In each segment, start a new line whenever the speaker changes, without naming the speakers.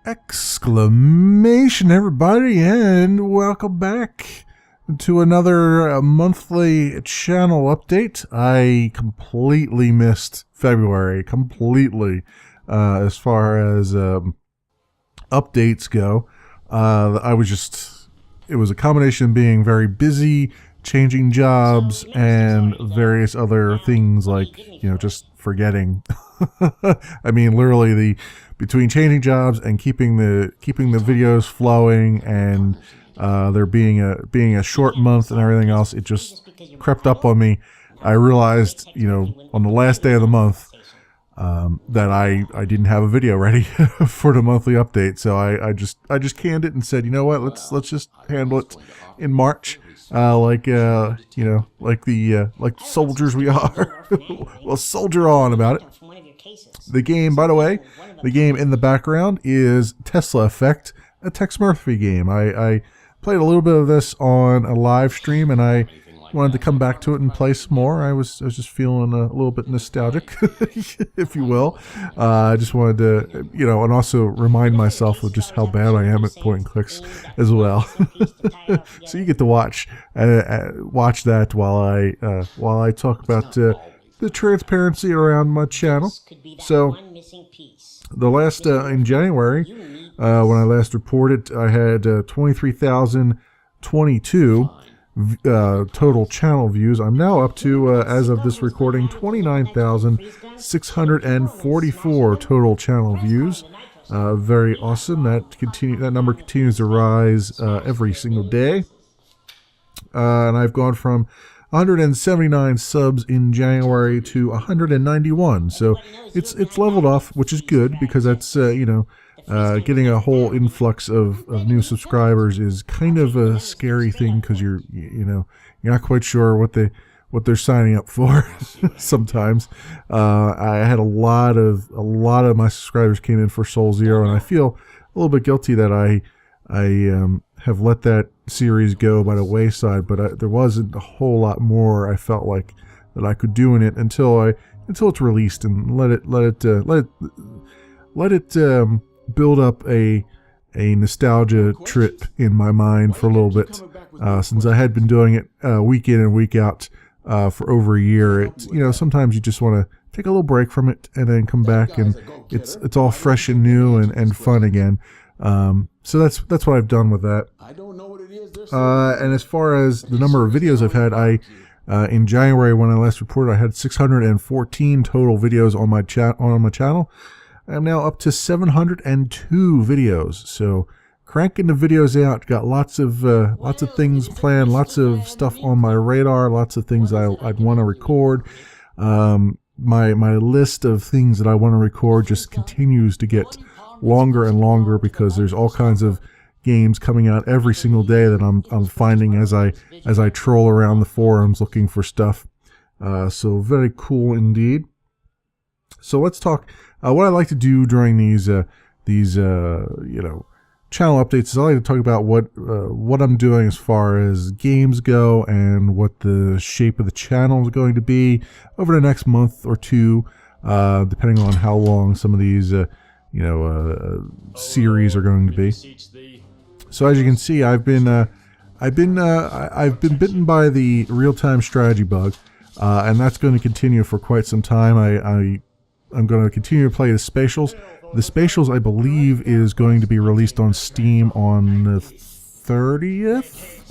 Exclamation, everybody, and welcome back to another monthly channel update. I completely missed February, as far as updates go. It was a combination of being very busy, changing jobs, and various other things like, just forgetting. I mean, literally between changing jobs and keeping the videos flowing, and there being a short month and everything else, it just crept up on me. I realized, on the last day of the month, that I didn't have a video ready for the monthly update. So I just canned it and said, you know what, let's just handle it in March. Like the soldiers we are. Well, soldier on about it. The game, by the way, the game in the background is Tesla Effect, a Tex Murphy game. I played a little bit of this on a live stream, and I wanted to come back to it and play some more. I was just feeling a little bit nostalgic, if you will. I just wanted to, and also remind myself of just how bad I am at point and clicks as well. So you get to watch that while I talk about the transparency around my channel. So the last in January, when I last reported, I had 23,022 total channel views. I'm now up to, as of this recording, 29,644 total channel views. Very awesome. That number continues to rise every single day. And I've gone from 179 subs in January to 191. So it's leveled off, which is good, because that's getting a whole influx of new subscribers is kind of a scary thing, because you're not quite sure what they're signing up for. Sometimes I had a lot of my subscribers came in for Soul Zero, and I feel a little bit guilty that I have let that series go by the wayside. But there wasn't a whole lot more I felt like that I could do in it until it's released, and let it build up a nostalgia trip in my mind for a little bit, since I had been doing it week in and week out for over a year. Sometimes you just want to take a little break from it and then come back, and it's all fresh and new and fun again. So that's what I've done with that. And as far as the number of videos I've had, in January, when I last reported, I had 614 total videos on my channel. I'm now up to 702 videos. So cranking the videos out. Got lots of things planned, lots of stuff on my radar, lots of things I'd want to record. My list of things that I want to record just continues to get longer and longer, because there's all kinds of games coming out every single day that I'm finding as I troll around the forums looking for stuff. So very cool indeed. So let's talk. What I like to do during these channel updates is I like to talk about what I'm doing as far as games go, and what the shape of the channel is going to be over the next month or two, depending on how long some of these series are going to be. So as you can see, I've been bitten by the real-time strategy bug, and that's going to continue for quite some time. I'm going to continue to play the Spatials. The Spatials, I believe, is going to be released on Steam on the 30th?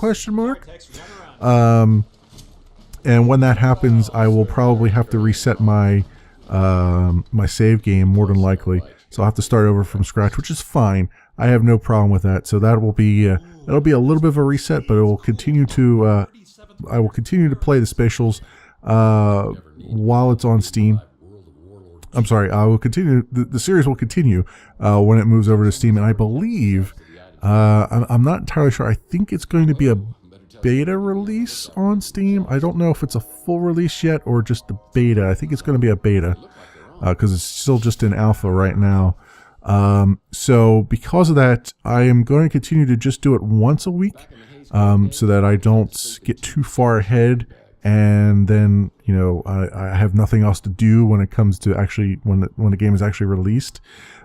And when that happens, I will probably have to reset my my save game, more than likely. So I'll have to start over from scratch, which is fine. I have no problem with that. So that'll be a little bit of a reset, but it will continue to I will continue to play the Spatials while it's on Steam. I'm sorry, I will continue. The series will continue when it moves over to Steam, and I believe, I'm not entirely sure. I think it's going to be a beta release on Steam. I don't know if it's a full release yet or just a beta. I think it's going to be a beta, because it's still just in alpha right now. So because of that, I am going to continue to just do it once a week, so that I don't get too far ahead, and then I have nothing else to do when it comes to actually when the game is actually released.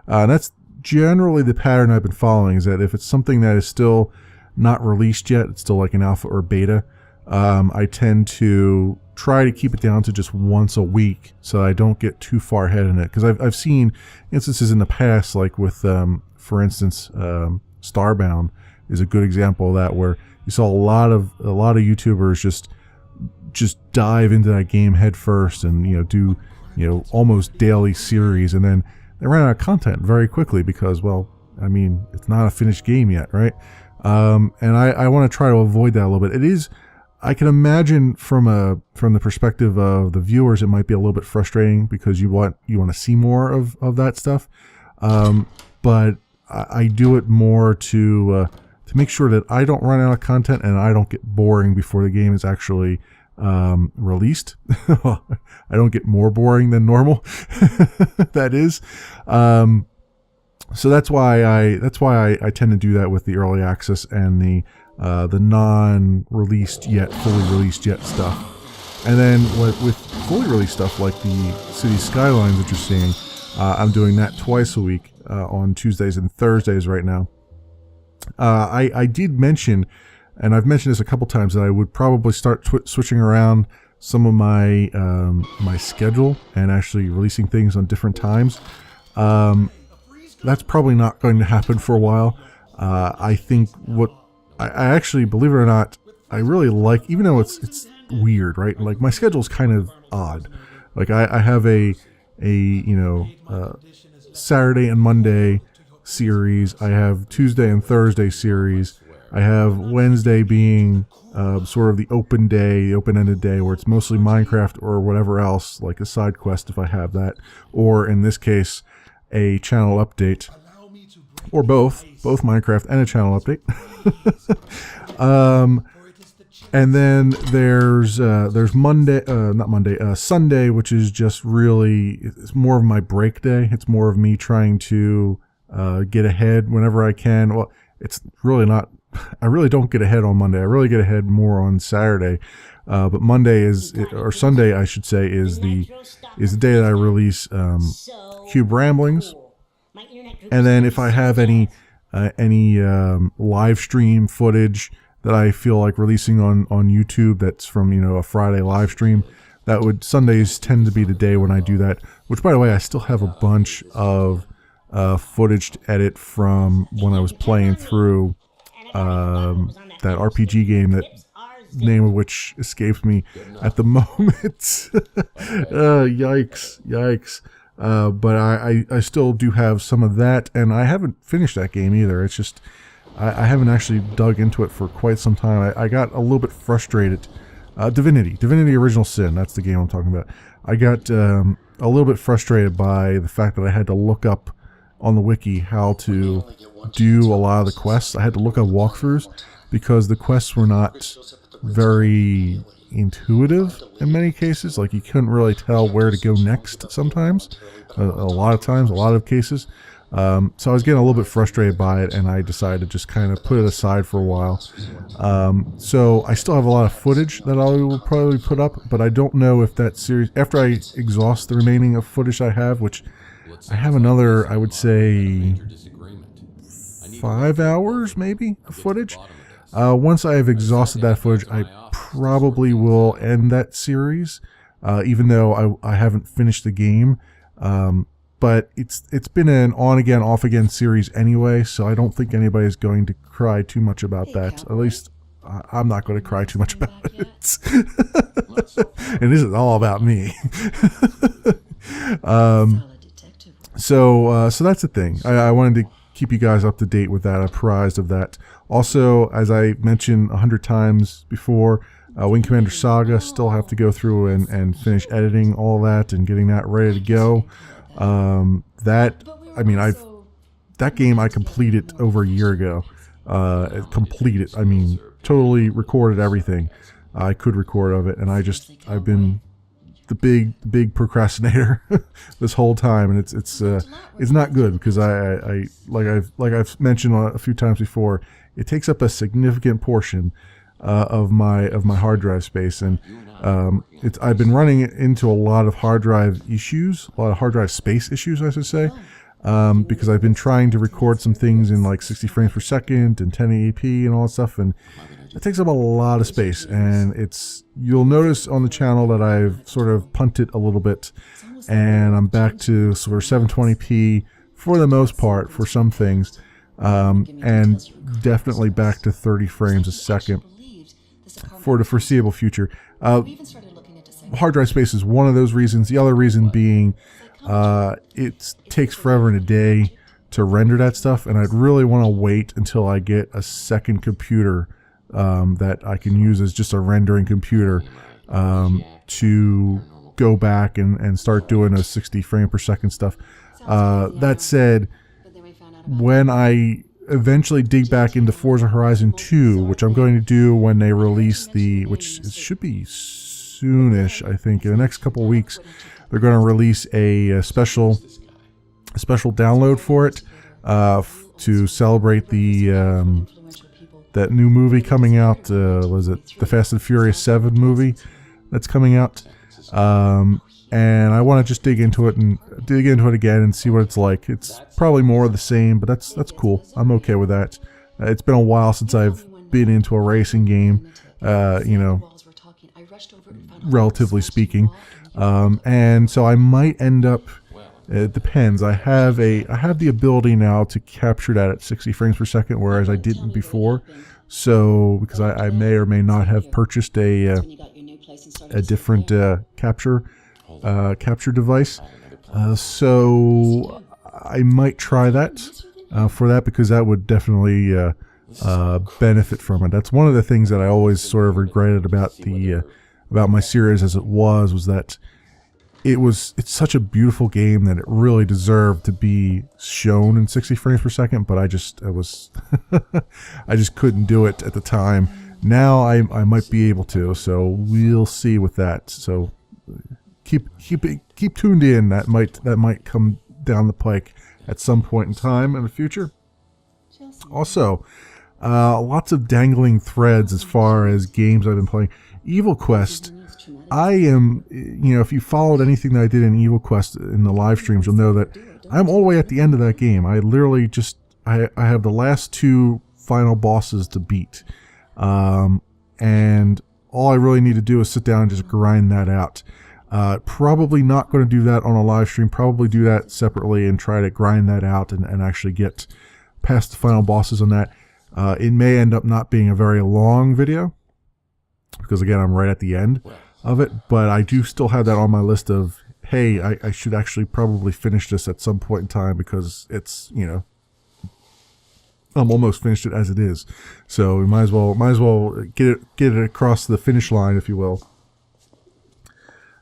That's generally the pattern I've been following is that if it's something that is still not released yet, it's still like an alpha or beta, I tend to try to keep it down to just once a week so I don't get too far ahead in it. Because I've seen instances in the past, like with, for instance, Starbound is a good example of that, where you saw a lot of YouTubers just dive into that game head first and do almost daily series, and then they ran out of content very quickly because, well, I mean, it's not a finished game yet, right? And I want to try to avoid that a little bit. It is, I can imagine from the perspective of the viewers, it might be a little bit frustrating because you want to see more of that stuff. But I do it more to make sure that I don't run out of content and I don't get boring before the game is actually released. I don't get more boring than normal. That is. So that's why I tend to do that with the early access and the non-released yet, fully released yet stuff. And then with fully released stuff like the City Skylines that you're seeing, I'm doing that twice a week on Tuesdays and Thursdays right now. I did mention, and I've mentioned this a couple times, that I would probably start switching around some of my my schedule and actually releasing things on different times. That's probably not going to happen for a while. I think I actually, believe it or not, I really like, even though it's weird, right? Like my schedule's kind of odd. Like I have a Saturday and Monday series. I have Tuesday and Thursday series. I have Wednesday being sort of the open day, the open-ended day, where it's mostly Minecraft or whatever else, like a side quest if I have that, or in this case, a channel update, or both Minecraft and a channel update. And then there's Sunday, which is just really, it's more of my break day. It's more of me trying to get ahead whenever I can. Well, it's really not, I really don't get ahead on Monday. I really get ahead more on Saturday. But Monday or Sunday, I should say, is the day that I release Cube Ramblings. And then if I have any live stream footage that I feel like releasing on YouTube that's from a Friday live stream, Sundays tend to be the day when I do that. Which, by the way, I still have a bunch of footage to edit from when I was playing through that RPG game, that name of which escapes me at the moment. Yikes. But I still do have some of that, and I haven't finished that game either. It's just I haven't actually dug into it for quite some time. I got a little bit frustrated. Divinity Original Sin, that's the game I'm talking about. I got a little bit frustrated by the fact that I had to look up on the wiki how to do a lot of the quests. I had to look up walkthroughs because the quests were not very intuitive in many cases. Like, you couldn't really tell where to go next sometimes, a lot of cases. So I was getting a little bit frustrated by it, and I decided to just kind of put it aside for a while. So I still have a lot of footage that I will probably put up, but I don't know if that series, after I exhaust the remaining of footage I have, which I have another, I would say, 5 hours maybe of footage. Once I have exhausted that footage, I probably will end that series, even though I haven't finished the game. But it's been an on-again, off-again series anyway, so I don't think anybody's going to cry too much about that. At least I'm not going to cry too much about it. And this is all about me. So that's the thing. I wanted to keep you guys up to date with that, apprised of that. Also, as I mentioned 100 times before, Wing Commander Saga, still have to go through and finish editing all that and getting that ready to go. That game I completed over a year ago. Totally recorded everything I could record of it, and I've been the big procrastinator this whole time, and it's not good because I like I've mentioned a few times before, it takes up a significant portion of my hard drive space, and I've been running into a lot of hard drive issues, a lot of hard drive space issues, I should say. because I've been trying to record some things in like 60 frames per second and 1080p and all that stuff, and it takes up a lot of space. And you'll notice on the channel that I've sort of punted a little bit, and I'm back to sort of 720p for the most part for some things, and definitely back to 30 frames a second for the foreseeable future. Hard drive space is one of those reasons. The other reason being it takes forever and a day to render that stuff, and I'd really want to wait until I get a second computer that I can use as just a rendering computer to go back and start doing a 60 frame per second stuff. That said, when I eventually dig back into Forza Horizon 2, which I'm going to do when they release which it should be soonish, I think, in the next couple weeks, they're going to release a special download for it to celebrate that new movie coming out. Was it the Fast and Furious 7 movie that's coming out? And I want to just dig into it again and see what it's like. It's probably more of the same, but that's cool. I'm okay with that. It's been a while since I've been into a racing game, relatively speaking, and so I might end up. It depends. I have the ability now to capture that at 60 frames per second, whereas I didn't before. So because I may or may not have purchased a different capture device, so I might try that for that, because that would definitely benefit from it. That's one of the things that I always sort of regretted about about my series as it was that it's such a beautiful game that it really deserved to be shown in 60 frames per second, but I just couldn't do it at the time. Now I might be able to, so we'll see with that. So keep tuned in. That might come down the pike at some point in time in the future. Also, lots of dangling threads as far as games I've been playing. Evil Quest. I am, if you followed anything that I did in Evil Quest in the live streams, you'll know that I'm all the way at the end of that game. I literally I have the last 2 final bosses to beat. And all I really need to do is sit down and just grind that out. Probably not going to do that on a live stream. Probably do that separately and try to grind that out and actually get past the final bosses on that. It may end up not being a very long video, because again, I'm right at the end of it, but I do still have that on my list of, hey, I should actually probably finish this at some point in time, because it's, I'm almost finished it as it is. So we might as well get it across the finish line, if you will.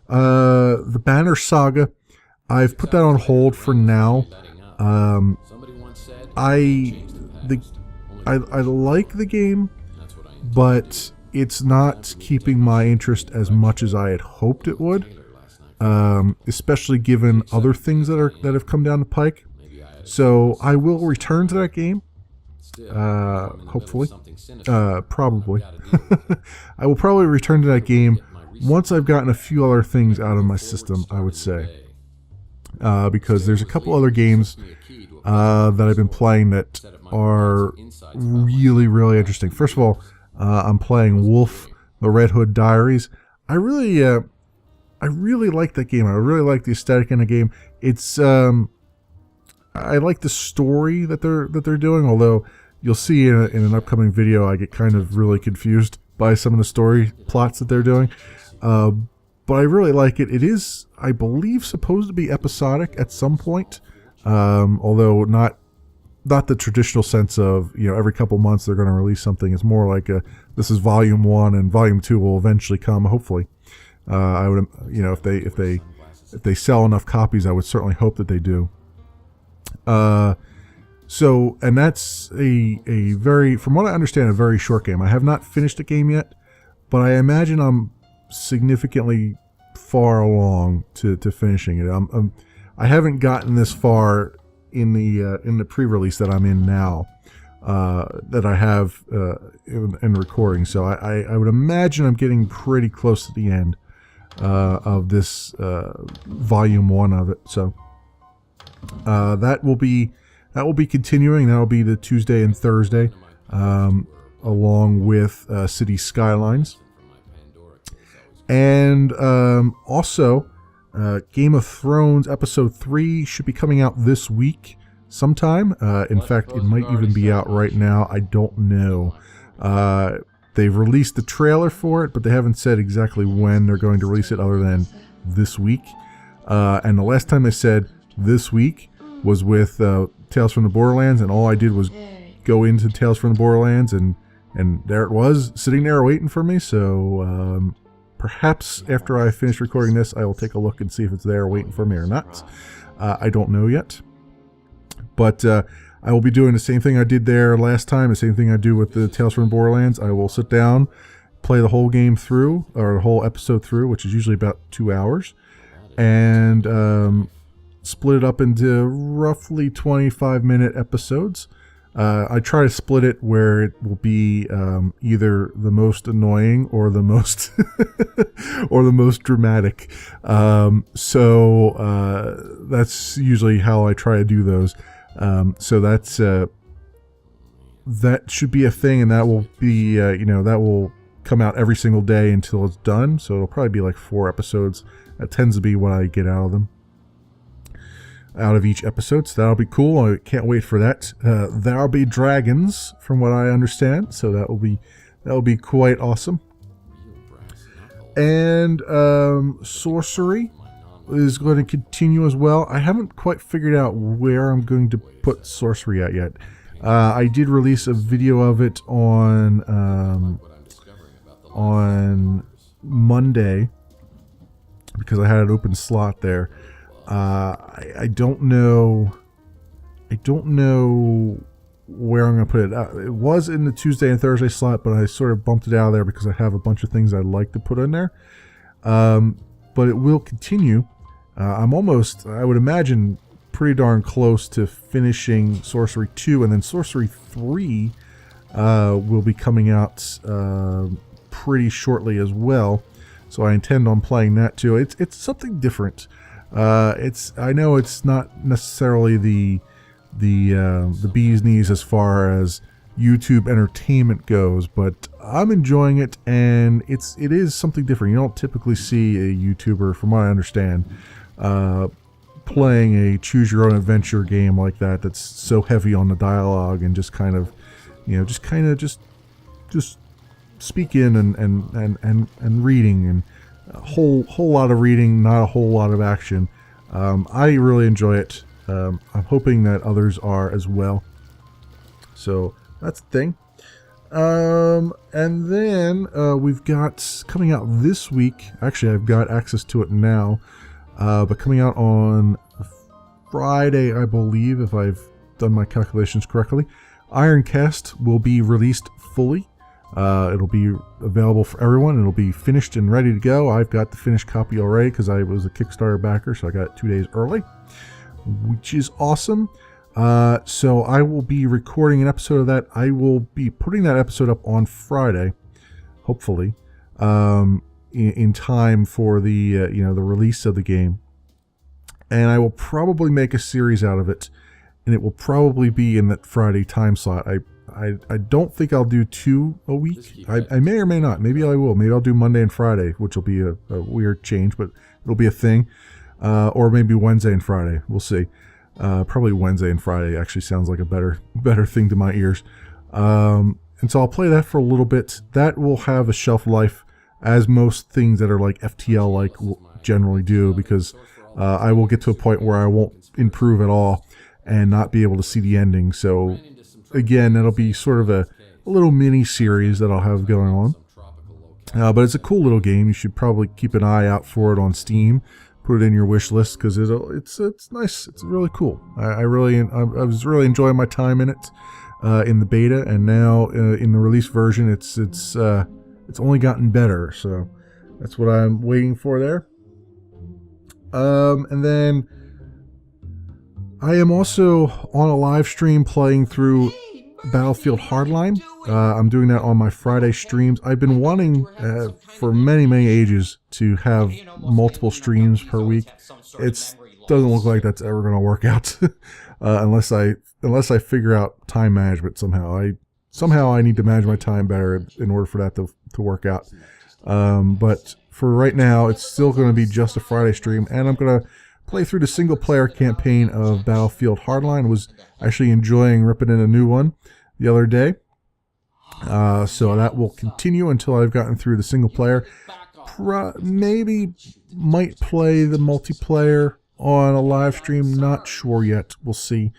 The Banner Saga, I've put that on hold for now. I like the game, but it's not keeping my interest as much as I had hoped it would, especially given other things that have come down the pike. So I will return to that game, hopefully, probably. I will probably return to that game once I've gotten a few other things out of my system, I would say, because there's a couple other games that I've been playing that are really, really interesting. First of all, I'm playing Wolf: The Red Hood Diaries. I really like that game. I really like the aesthetic in the game. It's I like the story that they're doing. Although you'll see in an upcoming video, I get kind of really confused by some of the story plots that they're doing. But I really like it. It is, I believe, supposed to be episodic at some point, although not the traditional sense of, every couple months they're going to release something. It's more like this is volume 1 and volume 2 will eventually come, hopefully. I would, if they sell enough copies, I would certainly hope that they do. So, and that's a very, from what I understand, a very short game. I have not finished the game yet, but I imagine I'm significantly far along to finishing it. I haven't gotten this far in the pre-release that I'm in now, that I have in recording. So I would imagine I'm getting pretty close to the end of this volume 1 of it. So That will be continuing. That will be the Tuesday and Thursday, along with City Skylines. And also, Game of Thrones Episode 3 should be coming out this week sometime. In fact, it might even be out right now. I don't know. They've released the trailer for it, but they haven't said exactly when they're going to release it other than this week. And the last time they said this week was with Tales from the Borderlands, and all I did was go into Tales from the Borderlands, and there it was, sitting there waiting for me. So perhaps after I finish recording this, I will take a look and see if it's there waiting for me or not. I don't know yet. But I will be doing the same thing I did there last time, the same thing I do with the Tales from the Borderlands. I will sit down, play the whole game through, or the whole episode through, which is usually about 2 hours, and split it up into roughly 25-minute episodes. I try to split it where it will be either the most annoying or the most or the most dramatic. So that's usually how I try to do those. So that's that should be a thing, and that will be that will come out every single day until it's done. So it'll probably be like 4 episodes. That tends to be what I get out of them. Out of each episode, so that'll be cool. I can't wait for that. There'll be dragons, from what I understand, so that will be quite awesome. And sorcery is going to continue as well. I haven't quite figured out where I'm going to put sorcery at yet. I did release a video of it on Monday because I had an open slot there. I don't know where I'm going to put it. It was in the Tuesday and Thursday slot, but I sort of bumped it out of there because I have a bunch of things I'd like to put in there. But it will continue. I'm almost, I would imagine, pretty darn close to finishing Sorcery 2, and then Sorcery 3 will be coming out pretty shortly as well. So I intend on playing that too. It's something different. I know it's not necessarily the bee's knees as far as YouTube entertainment goes, but I'm enjoying it, and it is something different. You don't typically see a YouTuber, from what I understand, playing a choose your own adventure game like that that's so heavy on the dialogue and just kind of just speaking and reading, and a whole lot of reading, not a whole lot of action. I really enjoy it. I'm hoping that others are as well. So that's the thing. And then we've got coming out this week. Actually, I've got access to it now. But coming out on Friday, I believe, if I've done my calculations correctly, Ironcast will be released fully. It'll be available for everyone. It'll be finished and ready to go. I've got the finished copy already because I was a Kickstarter backer, so I got it 2 days early, which is awesome. So I will be recording an episode of that. I will be putting that episode up on Friday, hopefully, in time for the the release of the game. And I will probably make a series out of it, and it will probably be in that Friday time slot. I don't think I'll do 2 a week. I may or may not. Maybe I will. Maybe I'll do Monday and Friday, which will be a weird change, but it'll be a thing. Or maybe Wednesday and Friday. We'll see. Probably Wednesday and Friday actually sounds like a better thing to my ears. And so I'll play that for a little bit. That will have a shelf life, as most things that are like FTL like generally do, because I will get to a point where I won't improve at all and not be able to see the ending. So again, that'll be sort of a little mini series that I'll have going on. But it's a cool little game. You should probably keep an eye out for it on Steam. Put it in your wish list because it's nice. It's really cool. I was really enjoying my time in it in the beta, and now in the release version, it's only gotten better. So that's what I'm waiting for there. And then I am also on a live stream playing through Battlefield Hardline. I'm doing that on my Friday streams. I've been wanting for many ages to have multiple streams per week. It's doesn't look like that's ever going to work out unless I figure out time management somehow. Somehow I need to manage my time better in order for that to work out. But for right now, it's still going to be just a Friday stream, and I'm going to play through the single-player campaign of Battlefield Hardline. Was actually enjoying ripping in a new one the other day. So that will continue until I've gotten through the single-player. Maybe might play the multiplayer on a live stream. Not sure yet. We'll see.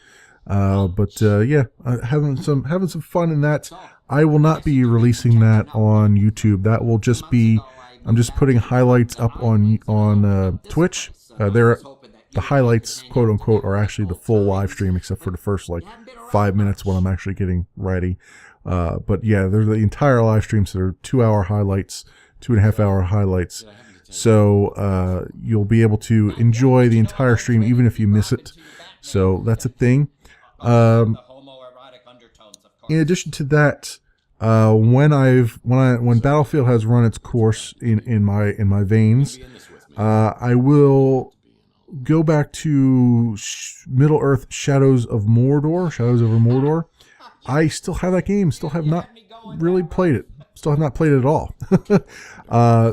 Yeah, having some fun in that. I will not be releasing that on YouTube. That will just be, I'm just putting highlights up on Twitch. The highlights, quote unquote, are actually the full live stream, except for the first 5 minutes when I'm actually getting ready. But yeah, they're the entire live streams. So they're 2-hour highlights, 2.5-hour highlights. So you'll be able to enjoy the entire stream even if you miss it. So that's a thing. In addition to that, when Battlefield has run its course in my veins, I will go back to Middle Earth: Shadows over Mordor. I still have that game. Still have not really played it. Still have not played it at all.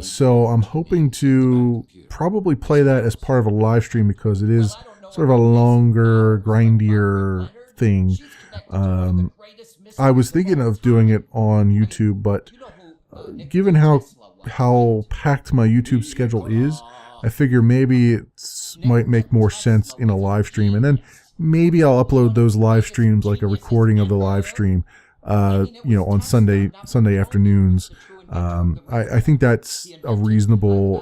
So I'm hoping to probably play that as part of a live stream because it is sort of a longer, grindier thing. I was thinking of doing it on YouTube, but given how packed my YouTube schedule is, I figure maybe it might make more sense in a live stream, and then maybe I'll upload those live streams, like a recording of the live stream, on Sunday afternoons. I think that's a reasonable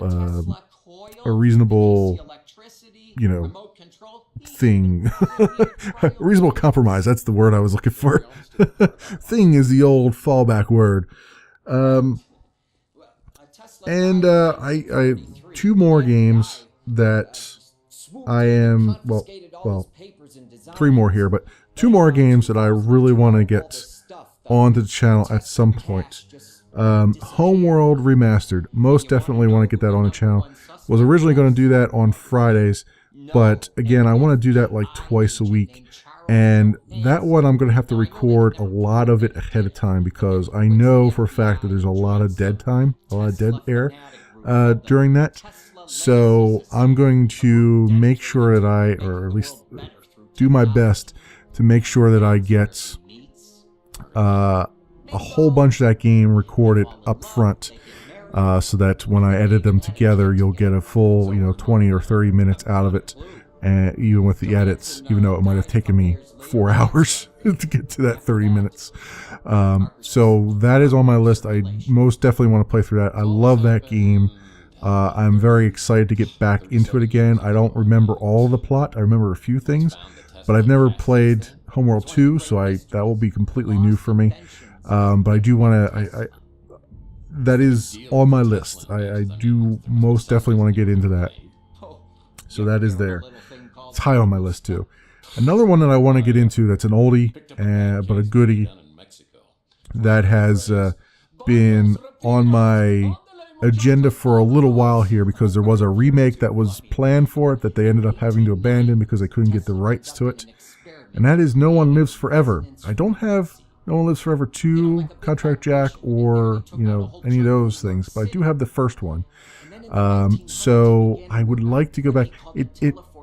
thing. Reasonable compromise. That's the word I was looking for. Thing is the old fallback word. I 2 more games that I am, 3 more here, but 2 more games that I really want to get onto the channel at some point. Homeworld Remastered. Most definitely want to get that on the channel. Was originally going to do that on Fridays, but again, I want to do that twice a week. And that one I'm going to have to record a lot of it ahead of time because I know for a fact that there's a lot of dead time, a lot of dead air during that. So I'm going to make sure that or at least do my best to make sure that I get a whole bunch of that game recorded up front, so that when I edit them together, you'll get a full 20 or 30 minutes out of it. And even with the edits, even though it might have taken me 4 hours to get to that 30 minutes. So that is on my list. I most definitely want to play through that. I love that game. I'm very excited to get back into it again. I don't remember all the plot. I remember a few things, but I've never played Homeworld 2, so that will be completely new for me. But I do want to... that is on my list. I do most definitely want to get into that. So that is there. It's high on my list too. Another one that I want to get into that's an oldie, but a goodie, that has been on my agenda for a little while here because there was a remake that was planned for it that they ended up having to abandon because they couldn't get the rights to it. And that is No One Lives Forever. I don't have No One Lives Forever 2, Contract Jack, or any of those things, but I do have the first one. So I would like to go back.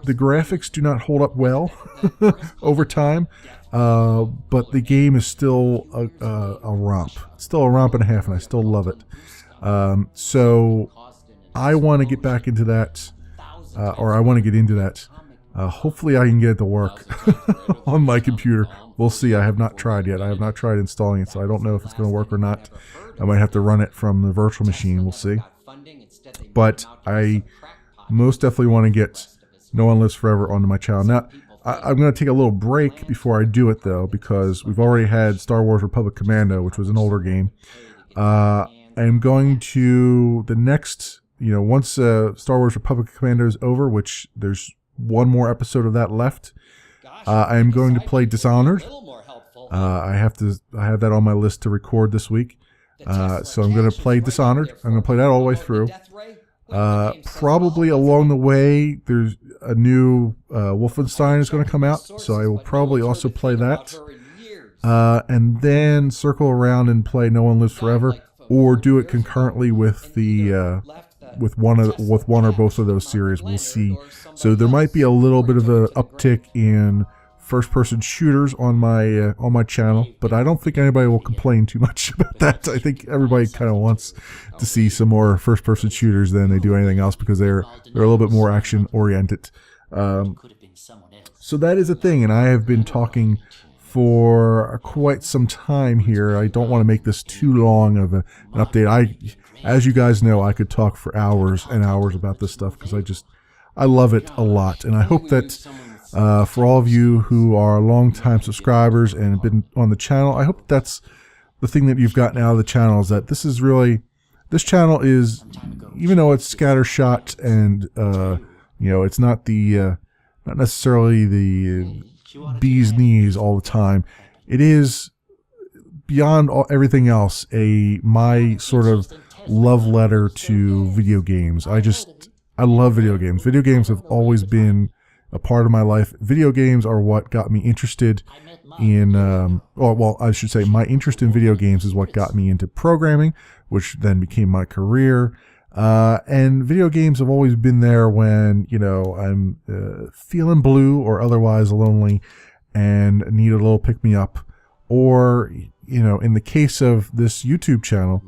The graphics do not hold up well over time, but the game is still a romp. It's still a romp and a half, and I still love it. So I want to get back into that, or I want to get into that. Hopefully I can get it to work on my computer. We'll see. I have not tried yet. I have not tried installing it, so I don't know if it's going to work or not. I might have to run it from the virtual machine. We'll see. But I most definitely want to get No One Lives Forever onto my channel. Now, I'm going to take a little break before I do it, though, because we've already had Star Wars Republic Commando, which was an older game. I'm going to the next, once Star Wars Republic Commando is over, which there's one more episode of that left, I'm going to play Dishonored. I have that on my list to record this week. So I'm going to play Dishonored. I'm going to play that all the way through. Probably along the way, there's a new Wolfenstein is going to come out, so I will probably also play that. And then circle around and play No One Lives Forever, or do it concurrently with the with one or both of those series. We'll see. So there might be a little bit of an uptick in first-person shooters on my channel, but I don't think anybody will complain too much about that. I think everybody kind of wants to see some more first-person shooters than they do anything else, because they're a little bit more action-oriented. So that is a thing, and I have been talking for quite some time here. I don't want to make this too long of an update. As you guys know, I could talk for hours and hours about this stuff, because I love it a lot, and I hope that for all of you who are longtime subscribers and have been on the channel, I hope that's the thing that you've gotten out of the channel, is that this channel is, even though it's scattershot and it's not necessarily the bee's knees all the time, it is beyond everything else my sort of love letter to video games. I love video games. Video games have always been a part of my life. Video games are what got me interested in, I should say my interest in video games is what got me into programming, which then became my career. And video games have always been there when, I'm feeling blue or otherwise lonely and need a little pick-me-up. Or, in the case of this YouTube channel,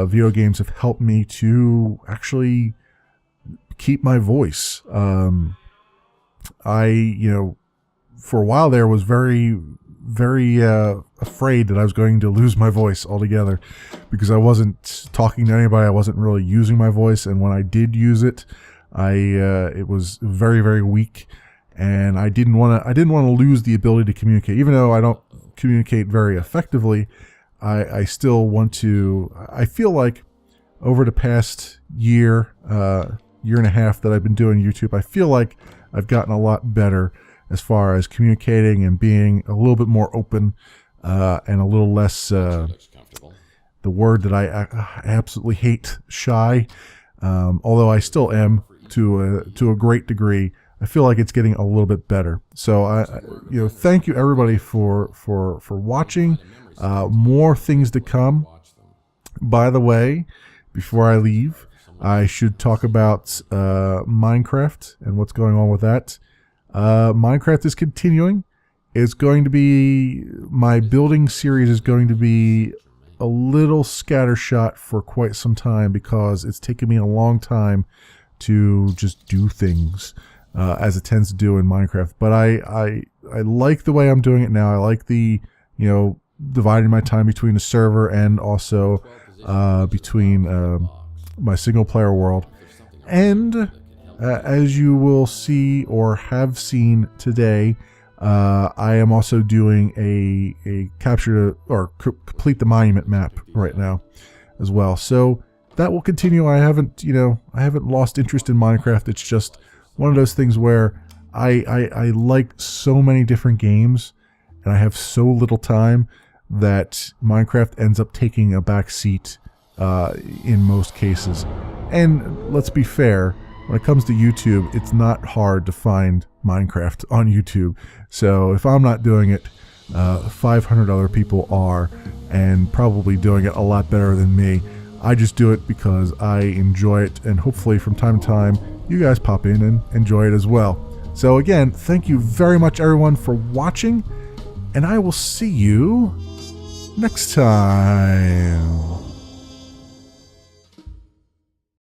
video games have helped me to actually keep my voice. For a while there was very, very afraid that I was going to lose my voice altogether, because I wasn't talking to anybody. I wasn't really using my voice, and when I did use it, it was very, very weak, and I didn't want to lose the ability to communicate. Even though I don't communicate very effectively, I still want to. I feel like over the past year and a half that I've been doing YouTube, I feel like I've gotten a lot better as far as communicating and being a little bit more open and a little less, the word that I absolutely hate, shy. Although I still am to a great degree. I feel like it's getting a little bit better. So thank you everybody for watching. More things to come. By the way, before I leave, I should talk about Minecraft and what's going on with that. Minecraft is continuing. It's going to be, my building series is going to be a little scattershot for quite some time, because it's taken me a long time to just do things as it tends to do in Minecraft. But I like the way I'm doing it now. I like the, dividing my time between the server and also between my single player world. And as you will see or have seen today, I am also doing a capture or complete the monument map right now as well. So that will continue. I haven't lost interest in Minecraft. It's just one of those things where I like so many different games and I have so little time that Minecraft ends up taking a back seat in most cases. And let's be fair, when it comes to YouTube, it's not hard to find Minecraft on YouTube. So if I'm not doing it, 500 other people are, and probably doing it a lot better than me. I just do it because I enjoy it, and hopefully from time to time you guys pop in and enjoy it as well. So again, thank you very much everyone for watching, and I will see you next time.